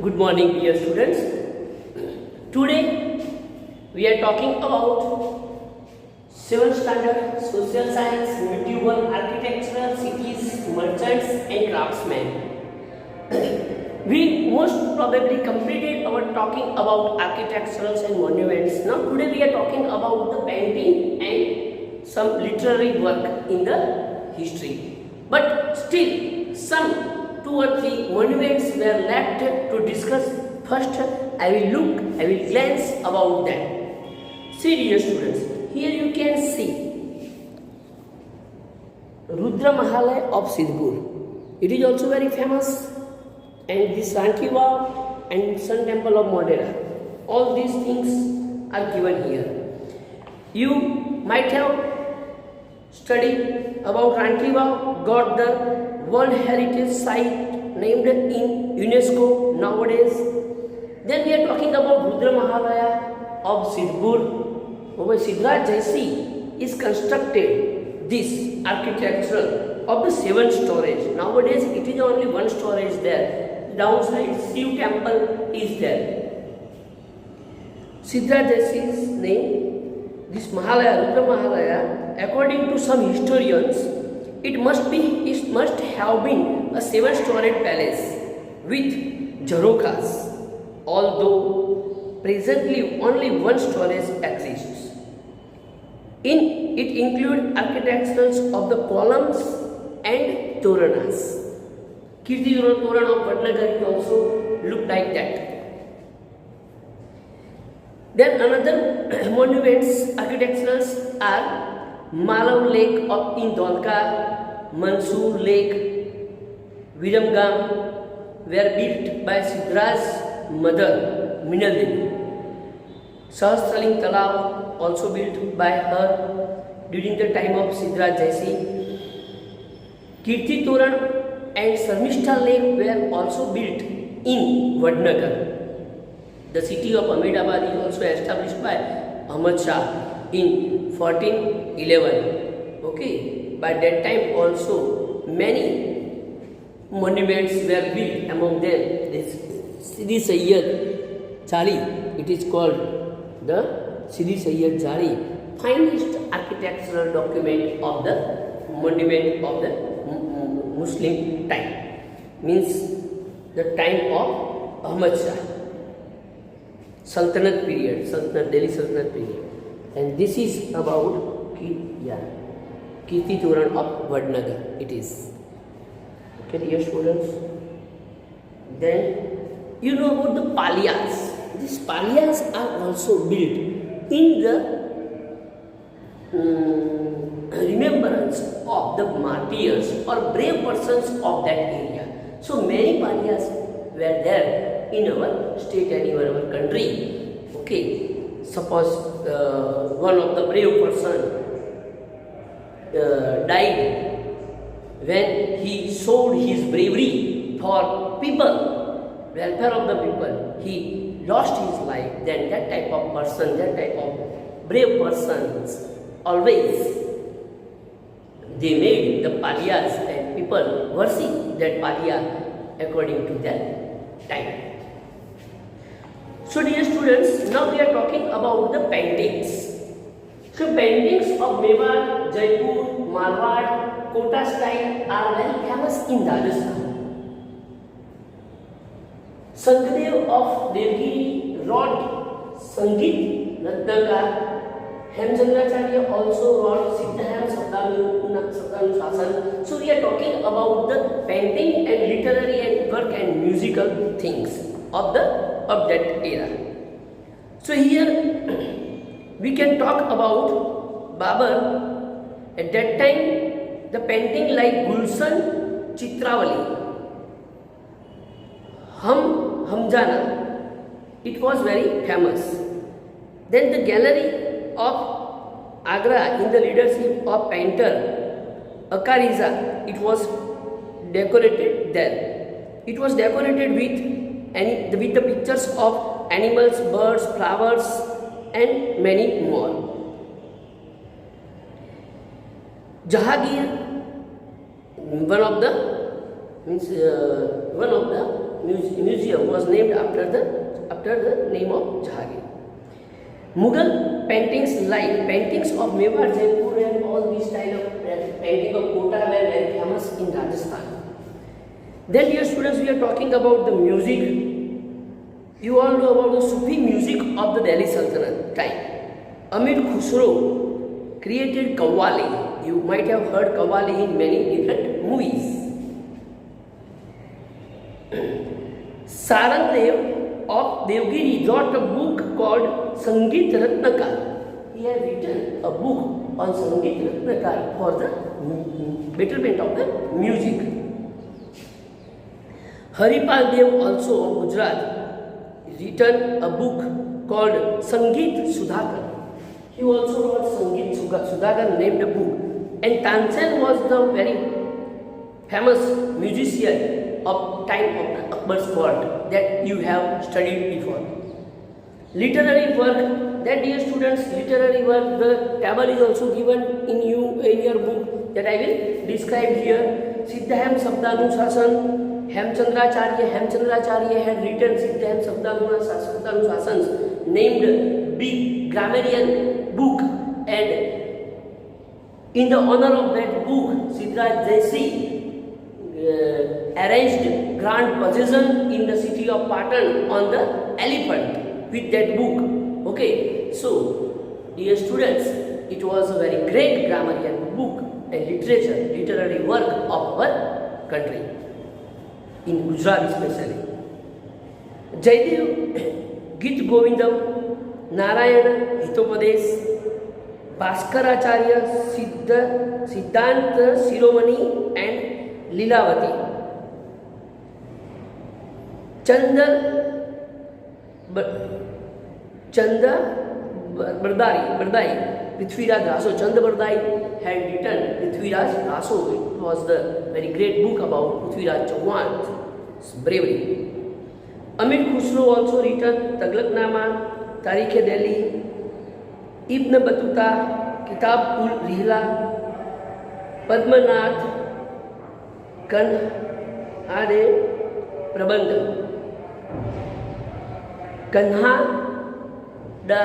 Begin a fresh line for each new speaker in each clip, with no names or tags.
Good morning, dear students. Today we are talking about 7th standard social science, medieval architectural cities, merchants and craftsmen. We most probably completed our talking about architecturals and monuments. Now today we are talking about the painting and some literary work in the history. But still some 2 or 3 monuments were left to discuss. First, I will glance about that. See, dear students, here you can see Rudra Mahalaya of Sidhpur. It is also very famous, and this Ranki Vav and Sun Temple of Modera. All these things are given here. You might have studied about Ranki Vav, got the World Heritage Site named in UNESCO nowadays. Then we are talking about Rudra Mahalaya of Sidhpur. Over Siddharth Jaisi is constructed this architectural of the 7 storage. Nowadays it is only 1 storage there. Downside Shiv temple is there. Siddharth Jaisi's name, this Mahalaya, Rudra Mahalaya, according to some historians, it must have been a 7-storied palace with jharokas, although presently only 1 storage exists. It includes architecturals of the columns and toranas. Kirti Toran of Vadnagar also look like that. Then another monuments architecturals are Malav Lake in Dholka, Mansoor Lake, Viramgam were built by Siddharth's mother, Mrinalini. Sahasraling Talab also built by her during the time of Siddharth Jaisi. Kirti Toran and Sarmishta Lake were also built in Vadnagar. The city of Ahmedabad is also established by Ahmad Shah in 1411. Okay, by that time also many monuments were built. Among them this Sidi Sayyid Jari, it is called the Sidi Sayyid Jari, finest architectural document of the monument of the Muslim time, means the time of Ahmad Shah, Sultanate period, Delhi Sultanate period. And this is about Kirti Toran of Vadnagar. It is. Okay, dear students. Then you know about the Palyas. These Palyas are also built in the remembrance of the martyrs or brave persons of that area. So many Palyas were there in our state and in our country. Okay, suppose one of the brave person died when he showed his bravery for people, welfare of the people. He lost his life. Then that type of person, that type of brave persons, always they made the Palyas and people worship that Palya according to that time. So dear students, now we are talking about the paintings. So paintings of Mewar, Jaipur, Marwar, Kota style are very famous in Rajasthan. Sankadev of Devgiri wrote Sangeet Ratnakar. Hemchandracharya also wrote Siddhayam Saptanusasan. So we are talking about the painting and literary and work and musical things of that era. So here we can talk about Babur. At that time, the painting like Gulshan Chitravali, Hamjana, it was very famous. Then the gallery of Agra in the leadership of painter Akariza, it was decorated there. It was decorated with the pictures of animals, birds, flowers and many more. Jahangir, one of the museum was named after the name of Jahangir. Mughal paintings like paintings of Mewar, Jaipur and all these style of painting of Kota were very famous in Rajasthan. Then dear students, we are talking about the music. You all know about the Sufi music of the Delhi Sultanate time. Amir Khusro created Qawwali. You might have heard Qawwali in many different movies. Sarandev of Devgiri wrote a book called Sangeet Ratnakar. He has written a book on Sangeet Ratnakar for the betterment of the music. Haripal Dev also of Gujarat written a book called Sangeet Sudhakar. He also wrote Sangeet Sudhakar named a book. And Tansen was the very famous musician of time of the Akbar's court that you have studied before. Literary work, that dear students, literary work, the table is also given in your book that I will describe here. Siddhayam Sabdanusasan, Hemchandracharya had written Siddhayam Sabdanusasans, named big grammarian book, and in the honor of that book, Siddharth Jaisi arranged grand procession in the city of Patan on the elephant with that book. Okay, so dear students, it was a very great grammarian book and literary work of our country, in Gujarat especially. Jaidev Git Govindam, Narayana Hitopadesh, Bhaskaracharya Siddhanta Shiromani and Lilavati. Chanda Bardai, Prithviraj Raso. Chanda Bardai had written Prithviraj Raso. It was the very great book about Prithviraj Chauhan's bravery. Amir Khusro also written Taglaknama, Tarikh-e Delhi, Ibn Battuta, Kitab ul Rihla, Padmanath Kanhade Prabandha, Kanha Da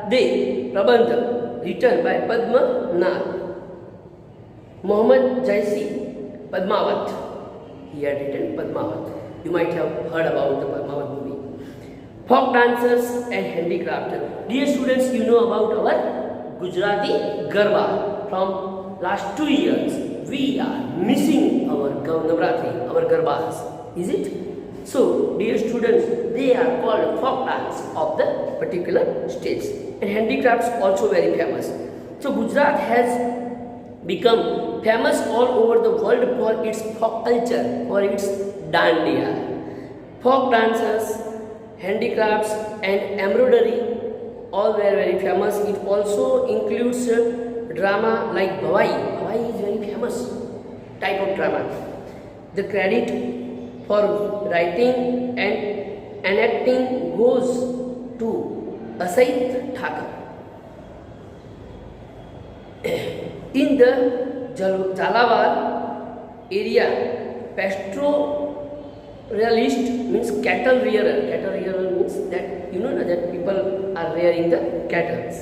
De Prabandha, written by Padmanath. Muhammad Jaisi, Padmavat. He had written Padmavat. You might have heard about the Padmavat movie. Folk dancers and handicraft. Dear students, you know about our Gujarati Garba. From last 2 years, we are missing our Navratri, our Garbas. Is it? So, dear students, they are called folk dance of the particular states. And handicrafts also very famous. So, Gujarat has become famous all over the world for its folk culture, for its dandiya. Folk dancers, handicrafts and embroidery all were very famous. It also includes drama like Bhavai. Bhavai is very famous type of drama. The credit for writing and enacting goes to Asait Thakur. In the Jhalawar area, pastoralist means cattle rearer. Cattle rearer means that you know that people are rearing the cattle.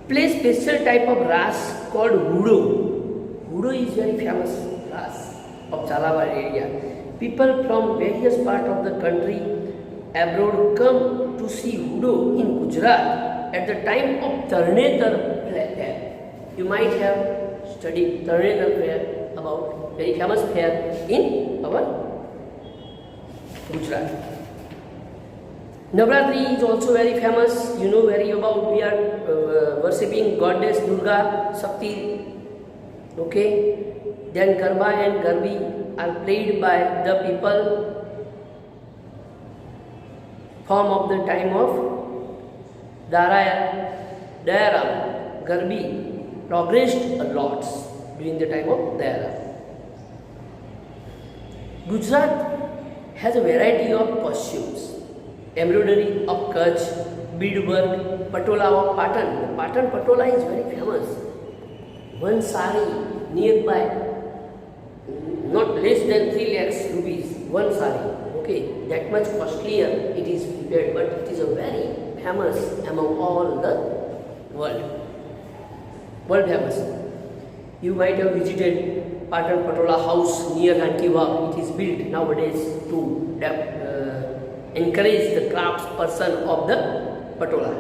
Play special type of ras called Hudo. Hudo is very famous ras of Jhalawar area. People from various parts of the country abroad come to see Hudo in Gujarat at the time of Tarnetar fair. You might have studied Tarnetar fair, about very famous fair in our Gujarat. Navratri is also very famous. You know very about, we are worshipping goddess Durga, Shakti. Okay. Then Garba and Garbi are played by the people from of the time of Dayara. Garbi progressed a lot during the time of Dayara. Gujarat has a variety of costumes. Embroidery of Kutch, beadwork, patola of Patan. Patan patola is very famous. One sari nearby, not less than 3 lakhs rupees. one sari. Okay, that much costlier it is prepared, but it is a very famous among all the world. World famous. You might have visited Patan Patola house near Ranki Wagh. It is built nowadays to encourage the crafts person of the Patola.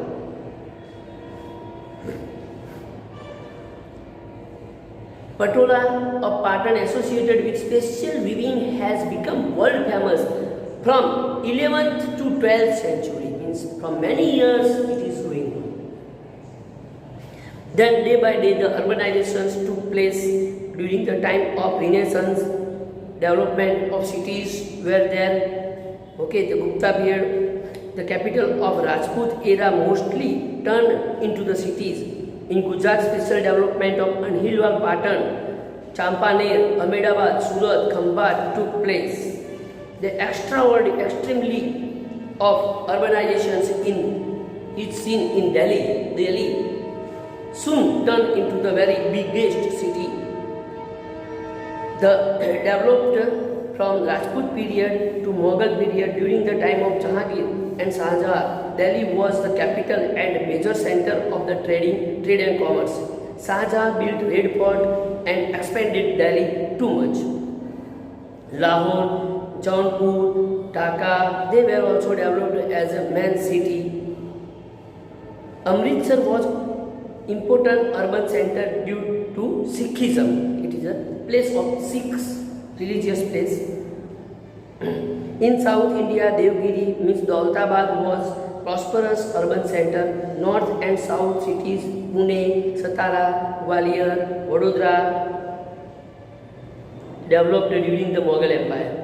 Patola of Patan associated with special weaving has become world famous from 11th to 12th century. Means from many years it is going on. Then day by day the urbanizations took place during the time of Renaissance. Development of cities were there. Okay, the Gupta period, the capital of Rajput era mostly turned into the cities. In Gujarat, special development of Anhilwal, Patan, Champaner, Ahmedabad, Surat, Khambat took place. The extremely of urbanizations is seen in Delhi. Delhi soon turned into the very biggest city. The developed from Rajput period to Mughal period during the time of Jahangir and Shahjahan. Delhi was the capital and major center of the trade and commerce. Shahjahan built Red Fort and expanded Delhi too much. Lahore, Jaunpur, Dhaka, they were also developed as a main city. Amritsar was important urban center due to Sikhism. It is a place of Sikhs, religious place. In South India, Devgiri means Daulatabad was prosperous urban center. North and south cities Pune, Satara, Gwalior, Vadodara developed during the Mughal Empire.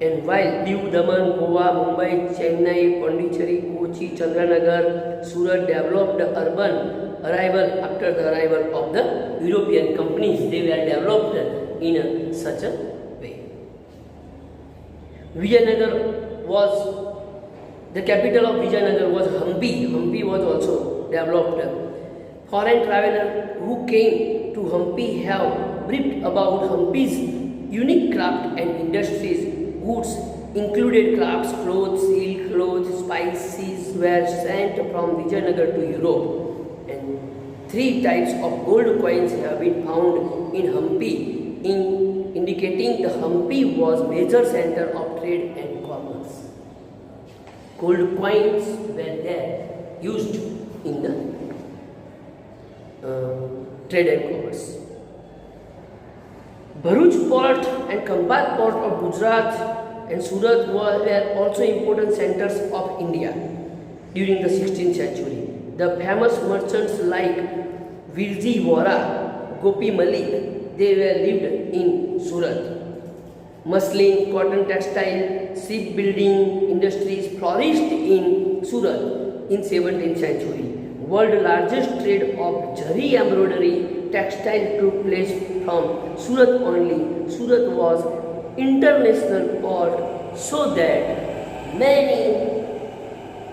And while Diu, Daman, Goa, Mumbai, Chennai, Pondicherry, Kochi, Chandranagar, Surat developed urban arrival after the arrival of the European companies, they were developed in such a way. Vijayanagar was the capital of Vijayanagar was Hampi. Hampi was also developed. Foreign traveler who came to Hampi have briefed about Hampi's unique craft and industries. Goods included crafts, clothes, silk clothes, spices were sent from Vijayanagar to Europe. And 3 types of gold coins have been found in Hampi, indicating the Hampi was major center of trade and commerce. Gold coins were there used in the trade and commerce. Bharuch port and Khambat port of Gujarat and Surat were also important centers of India during the 16th century. The famous merchants like Virji Vora, Gopi Malik, they were lived in Surat. Muslin, cotton textile, shipbuilding industries flourished in Surat in 17th century. World largest trade of Jari embroidery textile took place from Surat only. Surat was international port, so that many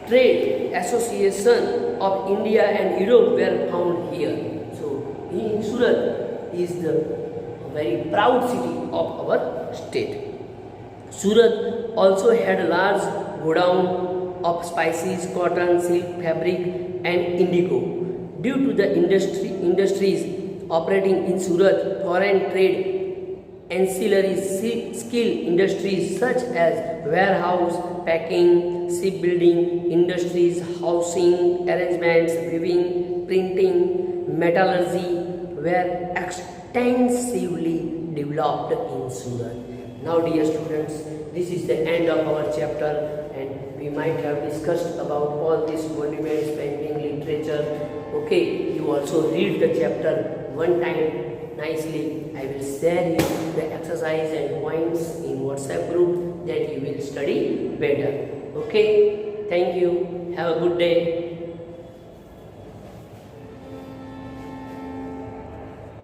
trade associations of India and Europe were found here. So in Surat is the very proud city of our state. Surat also had a large godown of spices, cotton, silk, fabric and indigo. Due to the industries operating in Surat, foreign trade, ancillary skill industries such as warehouse, packing, shipbuilding industries, housing arrangements, weaving, printing, metallurgy were extensively developed in Surat. Now dear students, this is the end of our chapter and we might have discussed about all these monuments, painting, literature. Okay, you also read the chapter one time nicely. I will share you the exercise and points in WhatsApp group that you will study better. Okay, thank you. Have a good day.